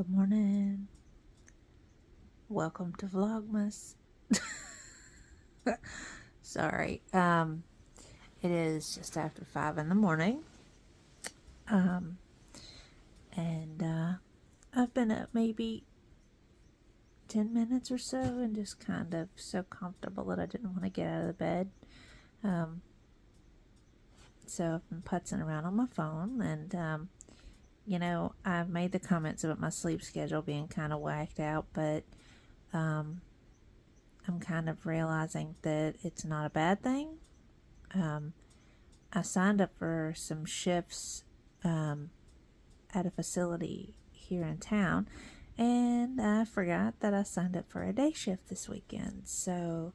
Good morning. Welcome to Vlogmas. Sorry. It is just after 5 in the morning. And I've been up maybe 10 minutes or so and just kind of so comfortable that I didn't want to get out of the bed. So I've been putzing around on my phone, and I've made the comments about my sleep schedule being kind of whacked out, but I'm kind of realizing that it's not a bad thing. I signed up for some shifts at a facility here in town, and I forgot that I signed up for a day shift this weekend. So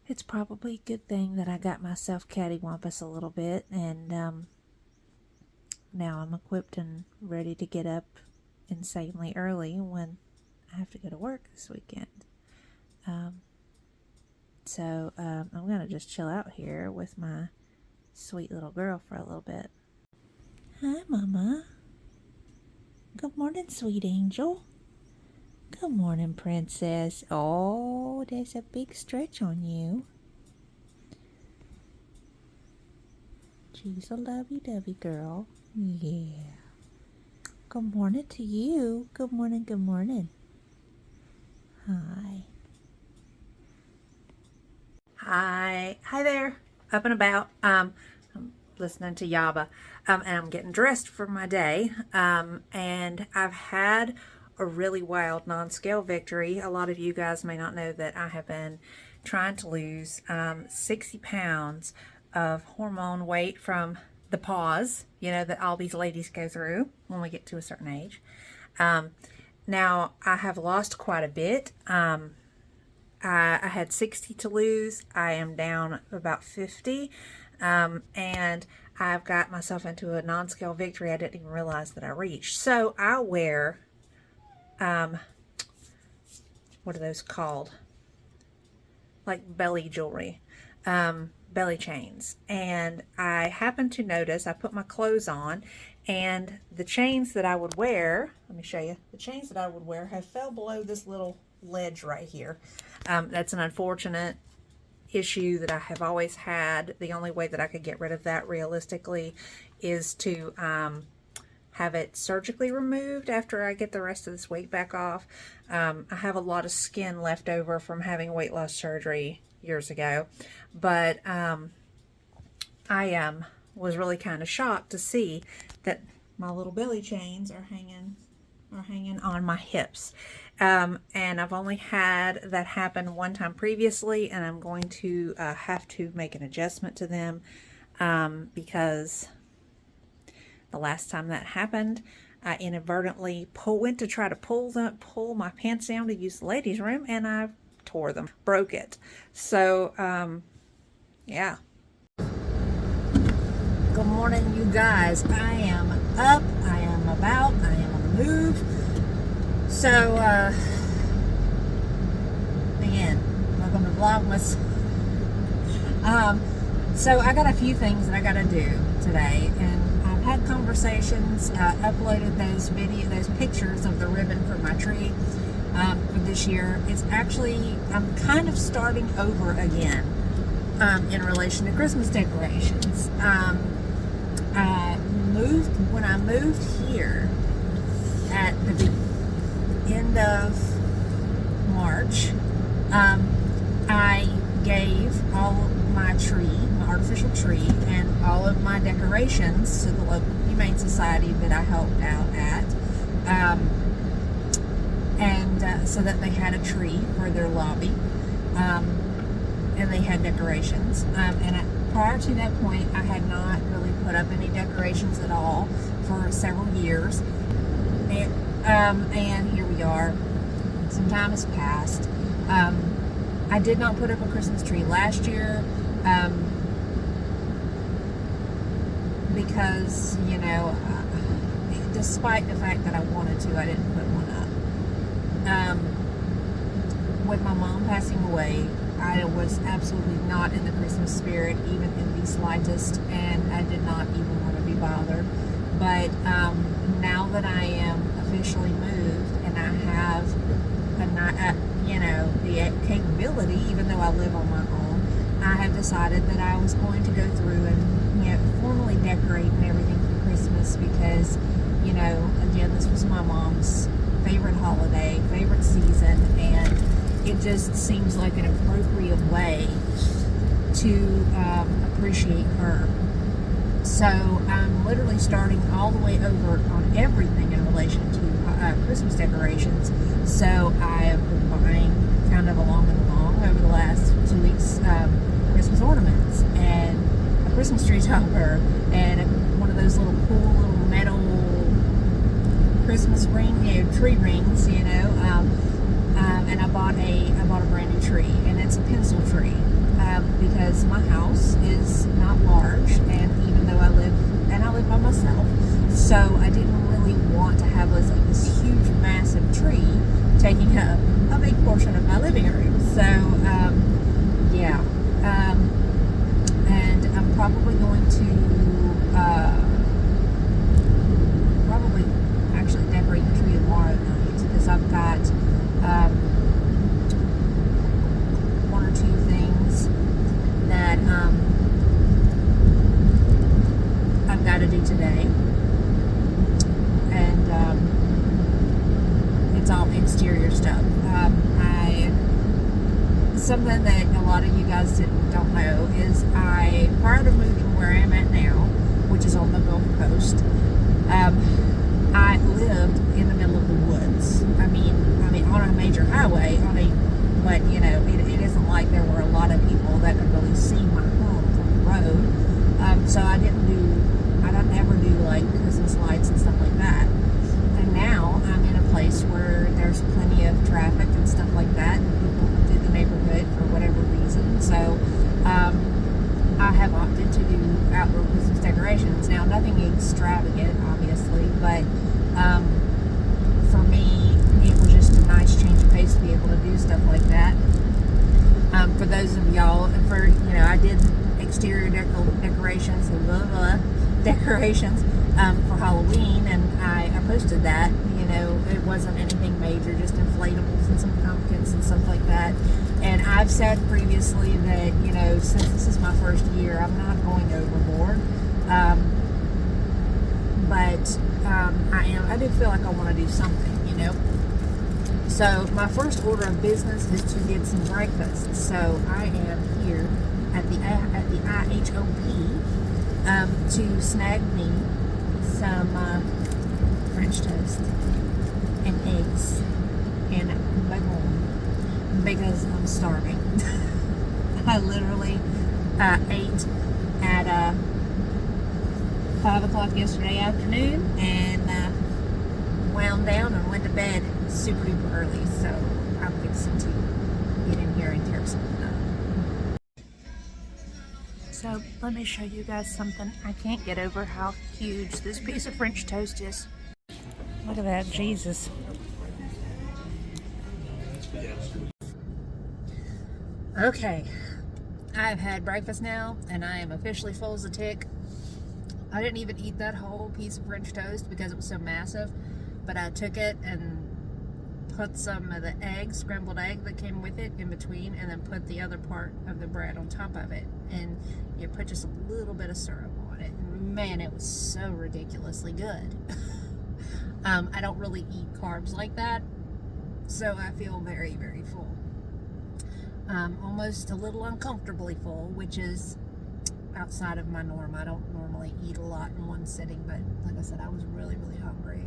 it's probably a good thing that I got myself cattywampus a little bit, and now I'm equipped and ready to get up insanely early when I have to go to work this weekend. So I'm going to just chill out here with my sweet little girl for a little bit. Hi, Mama. Good morning, sweet angel. Good morning, princess. Oh, there's a big stretch on you. She's a lovey-dovey girl. Yeah. Good morning to you. Good morning, good morning. Hi. Hi there. Up and about. I'm listening to Yaba. And I'm getting dressed for my day. And I've had a really wild non-scale victory. A lot of you guys may not know that I have been trying to lose 60 pounds of hormone weight from the pause, that all these ladies go through when we get to a certain age. Now, I have lost quite a bit. I had 60 to lose. I am down about 50. And I've got myself into a non-scale victory I didn't even realize that I reached. So I wear, what are those called? Like belly jewelry, belly chains. And I happened to notice, I put my clothes on, and the chains that I would wear, let me show you, the chains that I would wear have fell below this little ledge right here. That's an unfortunate issue that I have always had. The only way that I could get rid of that realistically is to have it surgically removed after I get the rest of this weight back off. I have a lot of skin left over from having weight loss surgery years ago, but I was really kind of shocked to see that my little belly chains are hanging on my hips. And I've only had that happen one time previously, and I'm going to have to make an adjustment to them because the last time that happened, I inadvertently went to try to pull my pants down to use the ladies' room, and I tore them, broke it. So, yeah. Good morning, you guys. I am up, I am about, I am on the move. So, again, welcome to Vlogmas. So I got a few things that I got to do today, and I've had conversations, uploaded those pictures of the ribbon for my tree for this year. It's actually, I'm kind of starting over again in relation to Christmas decorations. When I moved here at the end of March, I gave all of my artificial tree, and all of my decorations to the local Humane Society that I helped out at, and so that they had a tree for their lobby, and they had decorations, prior to that point, I had not really put up any decorations at all for several years, and here we are. Some time has passed. I did not put up a Christmas tree last year because, despite the fact that I wanted to, I didn't put one up. With my mom passing away, I was absolutely not in the Christmas spirit, even in the slightest, and I did not even want to be bothered. But now that I am officially moved and I have the capability, even though I live on my own, I have decided that I was going to go through and formally decorate and everything for Christmas because, again, this was my mom's favorite holiday, favorite season, and it just seems like an appropriate way to appreciate her. So I'm literally starting all the way over on everything in relation to Christmas decorations. So I have been buying kind of along over the last 2 weeks Christmas ornaments and a Christmas tree topper and one of those little cool little metal Christmas tree rings, and I bought a brand new tree, and it's a pencil tree. Because my house is not large, and even though I live by myself, so I didn't really want to have this huge, massive tree taking up a big portion of my living room. So, and I'm probably going to probably actually decorate the tree tomorrow night because I've got one or two things that I've got to do today, and it's all exterior stuff. Something that a lot of you guys don't know is prior to moving where I am at now, which is on the Gulf Coast, I lived in the middle of the woods. I mean on a major highway, but it isn't like there were a lot of people that could really see my home from the road. So I don't ever do like Christmas lights and stuff like that. And now I'm in a place where there's plenty of traffic and stuff like that, and people come through the neighborhood for whatever reason. So I have opted to do outdoor Christmas decorations. Now, nothing extravagant, obviously, but for me, it was just a nice change of pace to be able to do stuff like that. For those of y'all, I did exterior decorations and decorations for Halloween, and I posted that. It wasn't anything major, just inflatables and some pumpkins and stuff like that. And I've said previously that since this is my first year, I'm not going overboard. But I do feel like I want to do something, So my first order of business is to get some breakfast. So I am here at the IHOP to snag me some French toast and eggs and bacon because I'm starving. I literally ate at 5 o'clock yesterday afternoon and wound down and went to bed super duper early, so I'm fixing to get in here and tear something up. So let me show you guys something. I can't get over how huge this piece of French toast is. Look at that, Jesus. Okay, I've had breakfast now and I am officially full as a tick. I didn't even eat that whole piece of French toast because it was so massive, but I took it and put some of the scrambled egg that came with it in between, and then put the other part of the bread on top of it, and you put just a little bit of syrup on it. Man, it was so ridiculously good. I don't really eat carbs like that, so I feel very, very full. Almost a little uncomfortably full, which is outside of my norm. I don't normally eat a lot in one sitting, but like I said, I was really, really hungry.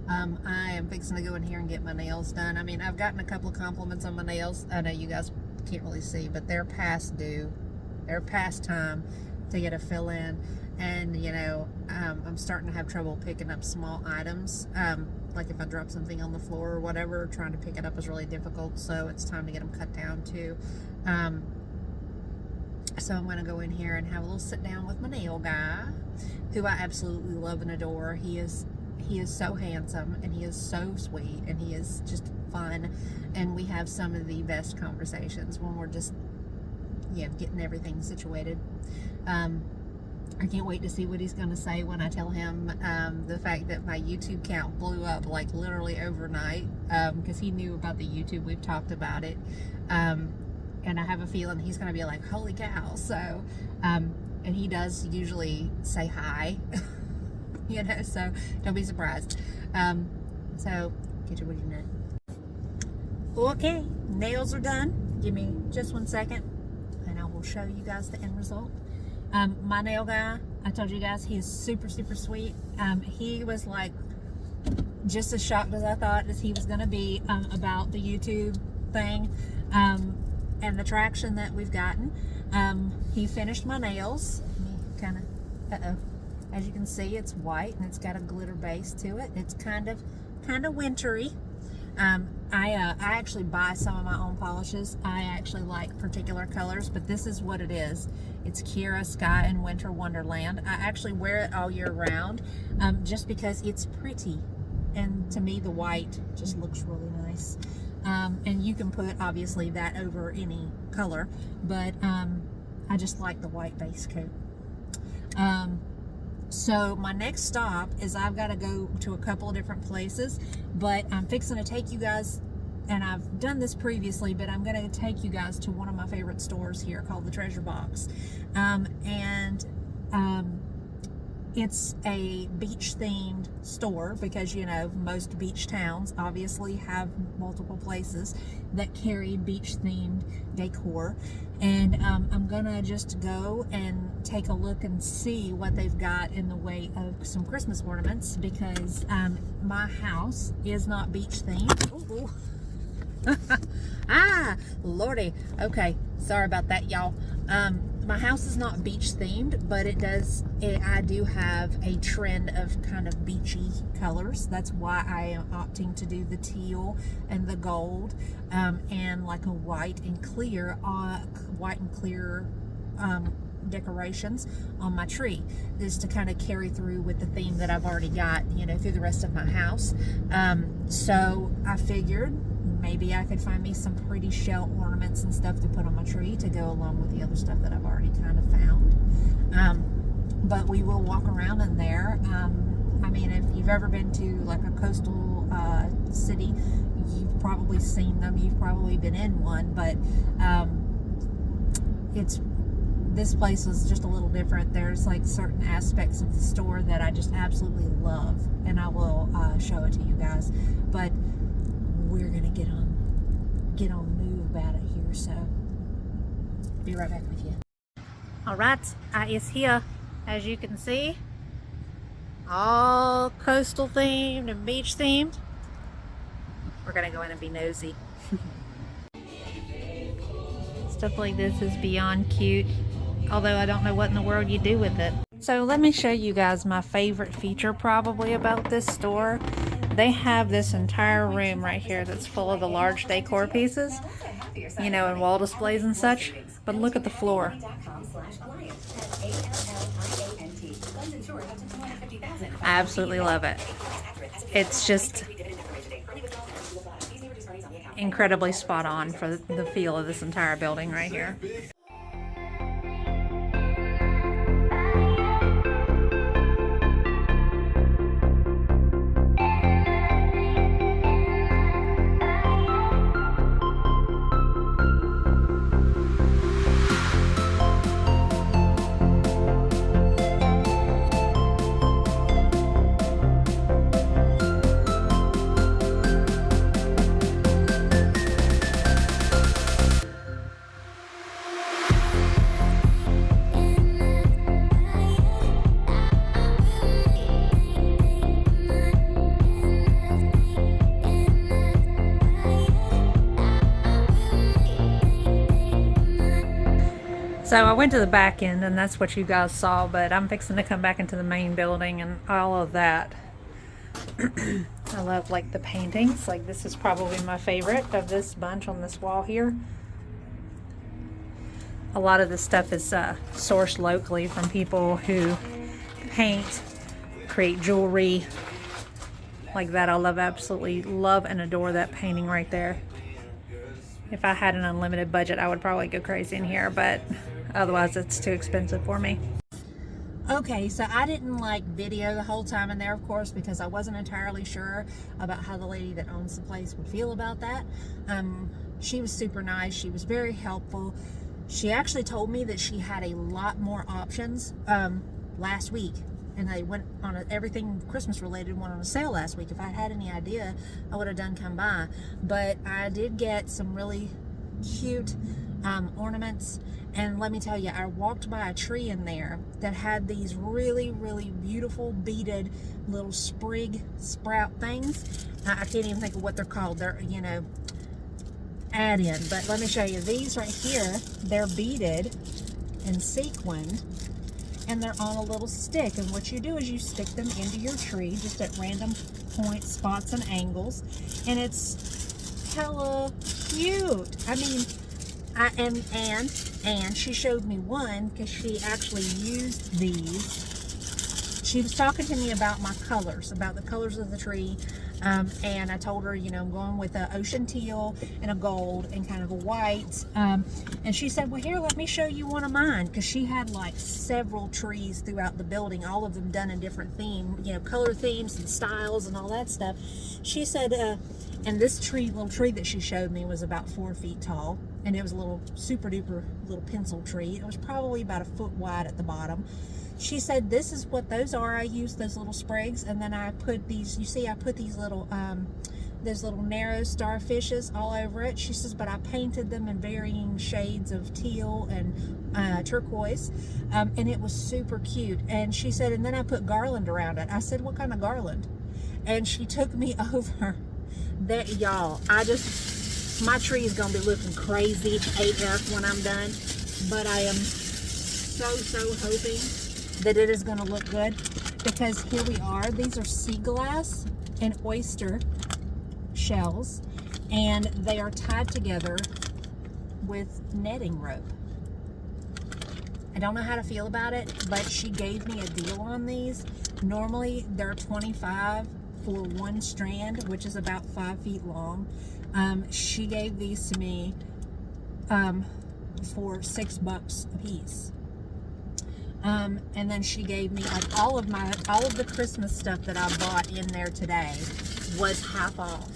I am fixing to go in here and get my nails done. I mean, I've gotten a couple of compliments on my nails. I know you guys can't really see, but they're past due. They're past time to get a fill in. And, I'm starting to have trouble picking up small items. Like if I drop something on the floor or whatever, trying to pick it up is really difficult. So it's time to get them cut down too. So I'm going to go in here and have a little sit down with my nail guy, who I absolutely love and adore. He is so handsome, and he is so sweet, and he is just fun, and we have some of the best conversations when we're just getting everything situated. I can't wait to see what he's going to say when I tell him the fact that my YouTube count blew up like literally overnight, because he knew about the YouTube. We've talked about it. And I have a feeling he's going to be like, holy cow. So, and he does usually say hi, you know, so don't be surprised. So, get your wiggy nut. Okay, nails are done. Give me just 1 second and I will show you guys the end result. My nail guy, I told you guys, he is super, super sweet. He was like just as shocked as I thought as he was going to be about the YouTube thing and the traction that we've gotten. He finished my nails. Let me kind of, as you can see, it's white and it's got a glitter base to it. It's kind of wintry. I actually buy some of my own polishes. I actually like particular colors, but this is what it is. It's Kira Sky and Winter Wonderland. I actually wear it all year round, just because it's pretty. And to me, the white just looks really nice. And you can put, obviously, that over any color, but I just like the white base coat. So my next stop is I've got to go to a couple of different places, but I'm fixing to take you guys, and I've done this previously, but I'm going to take you guys to one of my favorite stores here called the Treasure Box. It's a beach themed store because, you know, most beach towns obviously have multiple places that carry beach themed decor. And I'm gonna just go and take a look and see what they've got in the way of some Christmas ornaments, because my house is not beach themed. Ooh. Ah, Lordy. Okay, sorry about that, y'all. My house is not beach themed, but I do have a trend of kind of beachy colors. That's why I am opting to do the teal and the gold, and like a white and clear decorations on my tree. This is to kind of carry through with the theme that I've already got, you know, through the rest of my house. So I figured maybe I could find me some pretty shell ornaments and stuff to put on my tree to go along with the other stuff that I've already kind of found. But we will walk around in there. I mean, if you've ever been to like a coastal city, you've probably seen them. You've probably been in one, but this place was just a little different. There's like certain aspects of the store that I just absolutely love, and I will show it to you guys. But we're gonna get on move about it here, so be right back with you. All right, I is here, as you can see, all coastal themed and beach themed. We're gonna go in and be nosy. Stuff like this is beyond cute, although I don't know what in the world you do with it. So let me show you guys my favorite feature probably about this store. They have this entire room right here that's full of the large decor pieces, you know, and wall displays and such. But look at the floor. I absolutely love it. It's just incredibly spot on for the feel of this entire building right here. So I went to the back end, and that's what you guys saw, but I'm fixing to come back into the main building and all of that. I love like the paintings. Like this is probably my favorite of this bunch on this wall here. A lot of this stuff is sourced locally from people who paint, create jewelry like that. I absolutely love and adore that painting right there. If I had an unlimited budget, I would probably go crazy in here, but otherwise it's too expensive for me. Okay, so I didn't like video the whole time in there, of course, because I wasn't entirely sure about how the lady that owns the place would feel about that. She was super nice. She was very helpful. She actually told me that she had a lot more options last week, and they went on everything Christmas related went on a sale last week. If I had any idea, I would have done come by. But I did get some really cute ornaments. And let me tell you, I walked by a tree in there that had these really, really beautiful beaded little sprig sprout things. I can't even think of what they're called. They're, you know, add-in. But let me show you. These right here, they're beaded and sequined. And they're on a little stick. And what you do is you stick them into your tree just at random points, spots, and angles. And it's hella cute. I mean, and she showed me one because she actually used these. She was talking to me about my colors, about the colors of the tree, and I told her, you know, I'm going with an ocean teal and a gold and kind of a white, and she said, well, here, let me show you one of mine, because she had like several trees throughout the building, all of them done in different themes, you know, color themes and styles and all that stuff. She said, and this little tree that she showed me was about 4 feet tall, and it was a little super duper little pencil tree. It was probably about a foot wide at the bottom. She said, this is what those are. I used those little sprigs, and then I put these, you see, I put these little, those little narrow starfishes all over it. She says, but I painted them in varying shades of teal and turquoise, and it was super cute. And she said, and then I put garland around it. I said, what kind of garland? And she took me over that, y'all. My tree is gonna be looking crazy AF when I'm done, but I am so hoping that it is gonna look good, because here we are. These are sea glass and oyster shells, and they are tied together with netting rope. I don't know how to feel about it, but she gave me a deal on these. Normally they're $25 for one strand, which is about 5 feet long. She gave these to me for $6 a piece. And then she gave me, like, all of the Christmas stuff that I bought in there today was half off.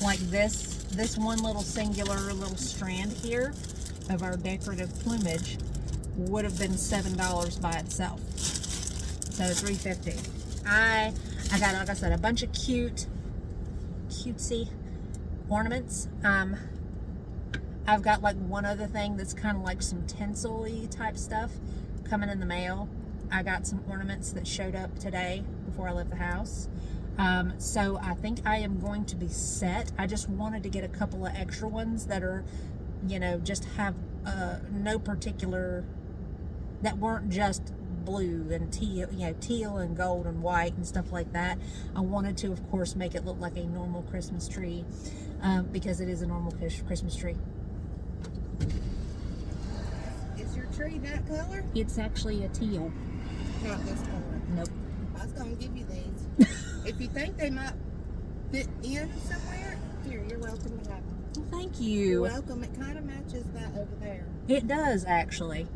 Like this one little singular little strand here of our decorative plumage would have been $7 by itself. So $3.50. I got, like I said, a bunch of cutesy ornaments. I've got like one other thing that's kind of like some tinsel-y type stuff coming in the mail. I got some ornaments that showed up today before I left the house. So I think I am going to be set. I just wanted to get a couple of extra ones that are, you know, just have no particular, that weren't just blue and teal, you know, teal and gold and white and stuff like that. I wanted to, of course, make it look like a normal Christmas tree, because it is a normal Christmas tree. Is your tree that color? It's actually a teal. Not this color. Nope. I was going to give you these. If you think they might fit in somewhere, here, you're welcome to have them. Well, thank You're you. welcome. It kind of matches that over there. It does, actually.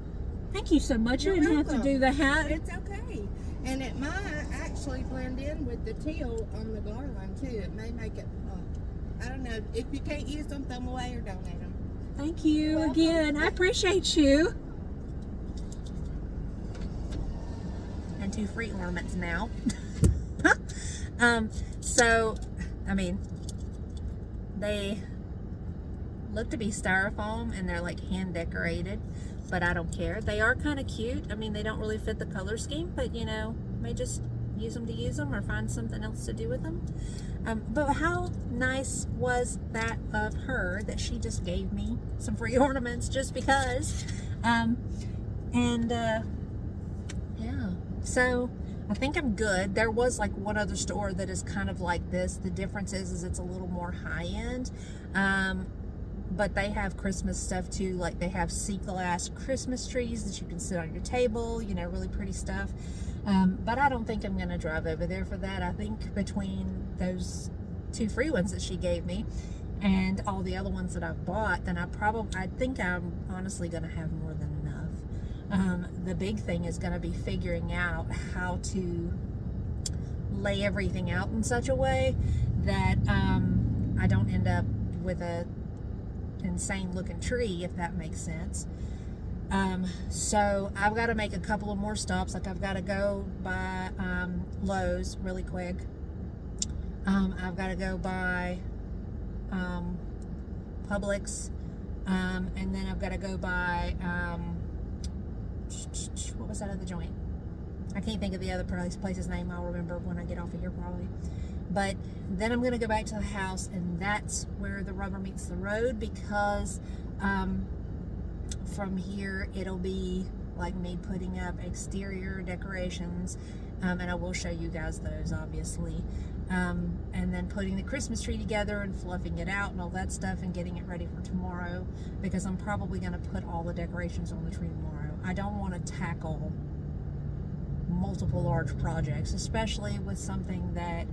Thank you so much. You're You didn't welcome. have to do that. It's okay. And it might actually blend in with the teal on the garland, too. It may make it pop. I don't know. If you can't use them, throw them away or donate them. Thank you You're welcome. again. I appreciate you. And 2 free ornaments now. So, I mean, they look to be styrofoam and they're like hand decorated, but I don't care. They are kind of cute. I mean, they don't really fit the color scheme, but you know, may just use them to use them or find something else to do with them. But how nice was that of her that she just gave me some free ornaments just because. Yeah, so I think I'm good. There was like one other store that is kind of like this. The difference is it's a little more high end. But they have Christmas stuff too. Like they have sea glass Christmas trees that you can sit on your table, you know, really pretty stuff. But I don't think I'm going to drive over there for that. I think between those 2 free ones that she gave me and all the other ones that I've bought, then I think I'm honestly going to have more than enough. The big thing is going to be figuring out how to lay everything out in such a way that I don't end up with a insane looking tree, if that makes sense. So I've got to make a couple of more stops. Like I've got to go by Lowe's really quick. I've got to go by Publix, and then I've got to go by what was that other joint? I can't think of the other place's name. I'll remember when I get off of here probably. But then I'm going to go back to the house, and that's where the rubber meets the road, because from here it'll be like me putting up exterior decorations, and I will show you guys those obviously, and then putting the Christmas tree together and fluffing it out and all that stuff and getting it ready for tomorrow, because I'm probably going to put all the decorations on the tree tomorrow. I don't want to tackle multiple large projects, especially with something that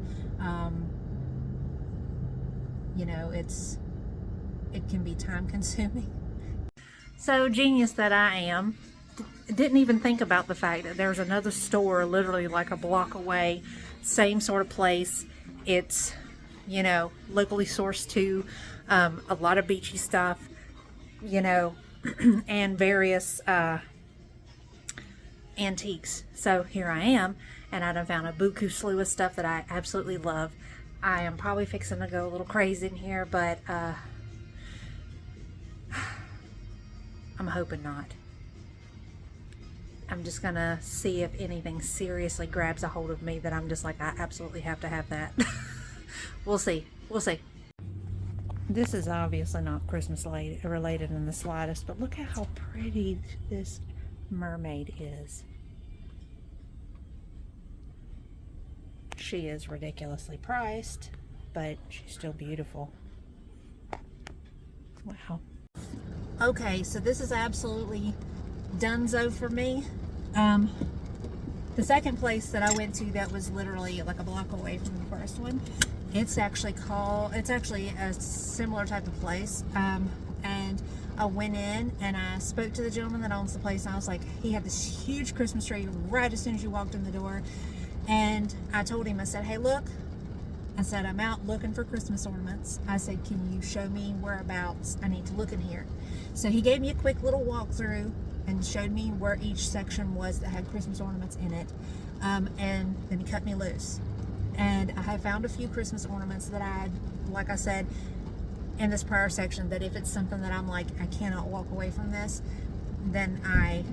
you know, it can be time consuming. So genius that I am, didn't even think about the fact that there's another store literally like a block away, same sort of place. It's, you know, locally sourced too, a lot of beachy stuff, you know, and various antiques. So here I am, and I done found a buku slew of stuff that I absolutely love. I am probably fixing to go a little crazy in here, but I'm hoping not. I'm just gonna see if anything seriously grabs a hold of me that I'm just like, I absolutely have to have that. We'll see. We'll see. This is obviously not Christmas related in the slightest, but look at how pretty this mermaid is. She is ridiculously priced, but she's still beautiful. Wow. Okay, so this is absolutely donezo for me. The second place that I went to that was literally like a block away from the first one, it's actually a similar type of place. And I went in and I spoke to the gentleman that owns the place, and I was like, he had this huge Christmas tree right as soon as you walked in the door. And I told him, I said, hey, look, I said, I'm out looking for Christmas ornaments. I said, can you show me whereabouts I need to look in here? So he gave me a quick little walkthrough and showed me where each section was that had Christmas ornaments in it. And then he cut me loose. And I have found a few Christmas ornaments that I, like I said in this prior section, that if it's something that I'm like, I cannot walk away from this, then I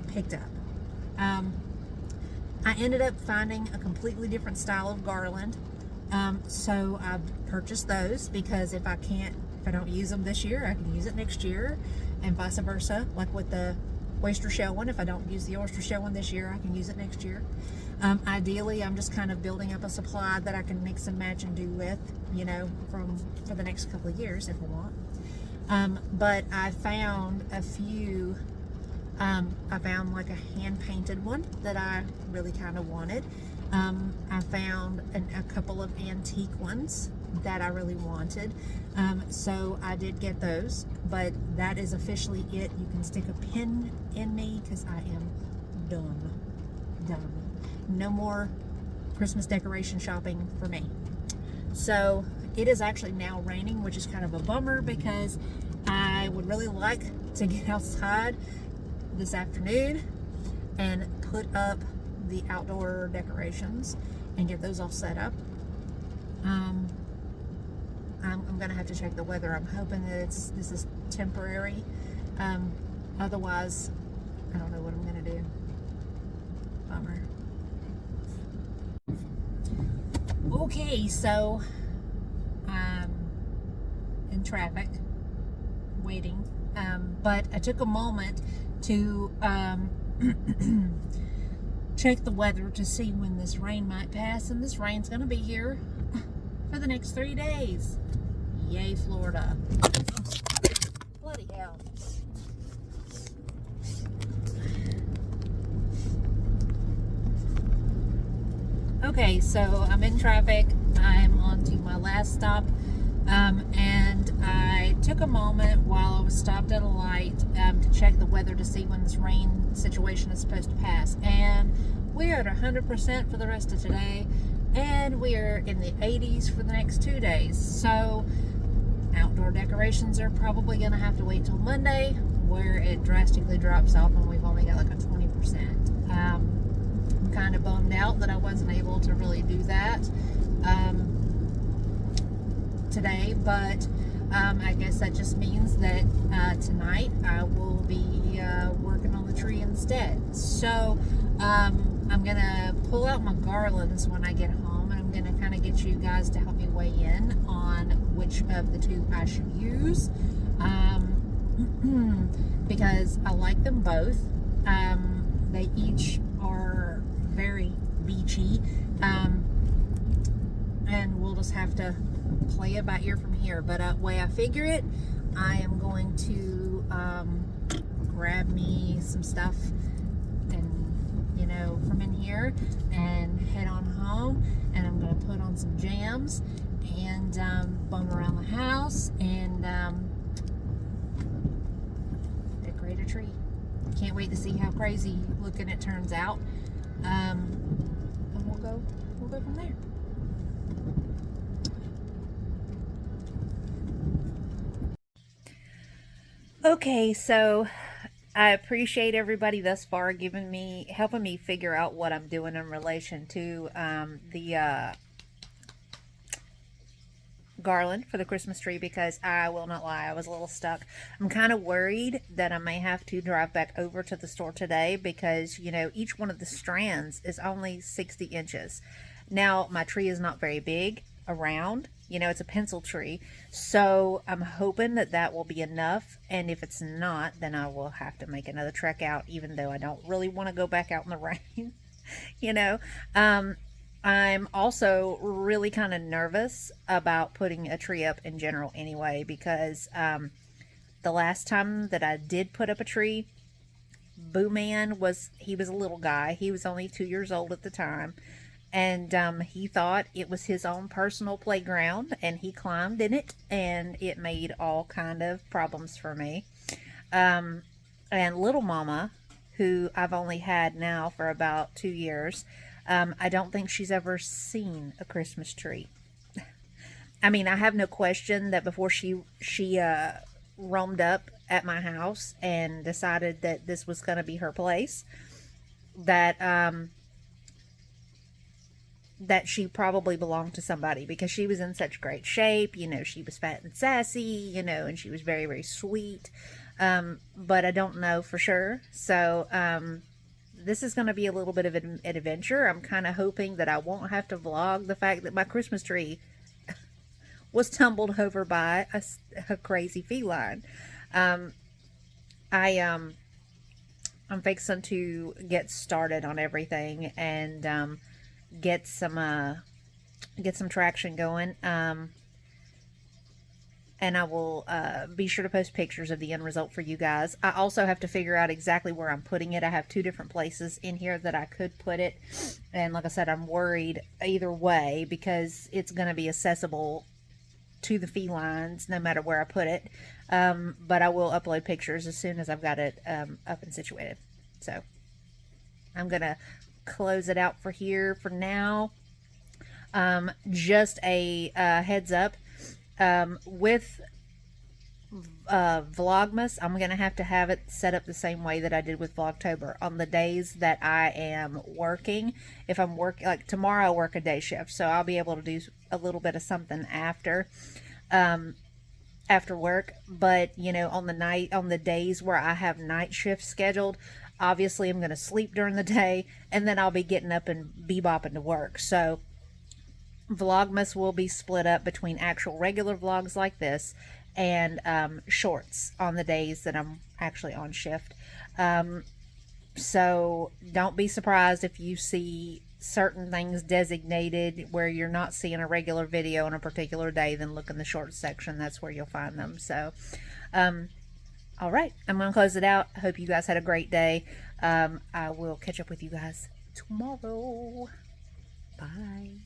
picked up. I ended up finding a completely different style of garland. So I purchased those, because if I don't use them this year, I can use it next year, and vice versa. Like with the oyster shell one, if I don't use the oyster shell one this year, I can use it next year. Ideally, I'm just kind of building up a supply that I can mix and match and do with, you know, for the next couple of years if I want. But I found a few. I found like a hand-painted one that I really kind of wanted. I found a couple of antique ones that I really wanted. So I did get those, but that is officially it. You can stick a pin in me, because I am done. No more Christmas decoration shopping for me. So it is actually now raining, which is kind of a bummer, because I would really like to get outside this afternoon and put up the outdoor decorations and get those all set up. I'm gonna have to check the weather. I'm hoping that this is temporary. Otherwise, I don't know what I'm gonna do. Bummer. Okay, so I'm in traffic waiting, but I took a moment to check the weather to see when this rain might pass, and this rain's gonna be here for the next 3 days. Yay, Florida. Bloody hell. Okay, so I'm in traffic. I'm on to my last stop, and I took a moment while I was stopped at a light to check the weather to see when this rain situation is supposed to pass. And we are at 100% for the rest of today. And we are in the 80s for the next 2 days. So outdoor decorations are probably going to have to wait till Monday, where it drastically drops off and we've only got like a 20%. I'm kind of bummed out that I wasn't able to really do that today, but I guess that just means that tonight I will be working on the tree instead. So I'm gonna pull out my garlands when I get home, and I'm gonna kind of get you guys to help me weigh in on which of the two I should use, because I like them both. They each are very beachy, and we'll just have to play it by ear from here. But way I figure it, I am going to grab me some stuff and from in here and head on home, and I'm going to put on some jams and bum around the house and decorate a tree. Can't wait to see how crazy looking it turns out, and we'll go from there. Okay, so I appreciate everybody thus far helping me figure out what I'm doing in relation to the garland for the Christmas tree, because I will not lie, I was a little stuck. I'm kind of worried that I may have to drive back over to the store today, because each one of the strands is only 60 inches. Now my tree is not very big around, it's a pencil tree, so I'm hoping that will be enough, and if it's not, then I will have to make another trek out, even though I don't really want to go back out in the rain. I'm also really kind of nervous about putting a tree up in general anyway, because the last time that I did put up a tree, Boo Man was a little guy. He was only 2 years old at the time, and he thought it was his own personal playground, and he climbed in it, and it made all kind of problems for me. And little Mama, who I've only had now for about 2 years, I don't think she's ever seen a Christmas tree. I mean, I have no question that before she roamed up at my house and decided that this was going to be her place, that she probably belonged to somebody, because she was in such great shape. She was fat and sassy, and she was very, very sweet. But I don't know for sure. So this is going to be a little bit of an adventure. I'm kind of hoping that I won't have to vlog the fact that my Christmas tree was tumbled over by a crazy feline. I'm fixing to get started on everything and get some traction going, and I will be sure to post pictures of the end result for you guys. I also have to figure out exactly where I'm putting it. I have 2 different places in here that I could put it, and like I said, I'm worried either way, because it's going to be accessible to the felines no matter where I put it. But I will upload pictures as soon as I've got it up and situated. So I'm going to close it out for here for now. Just a heads up, with Vlogmas, I'm gonna have to have it set up the same way that I did with Vlogtober. On the days that I am working, if I'm working, like tomorrow I work a day shift, so I'll be able to do a little bit of something after work. But on the days where I have night shifts scheduled, obviously I'm going to sleep during the day, and then I'll be getting up and bebopping to work. So Vlogmas will be split up between actual regular vlogs like this and shorts on the days that I'm actually on shift. So don't be surprised if you see certain things designated where you're not seeing a regular video on a particular day. Then look in the shorts section. That's where you'll find them. So all right, I'm going to close it out. I hope you guys had a great day. I will catch up with you guys tomorrow. Bye.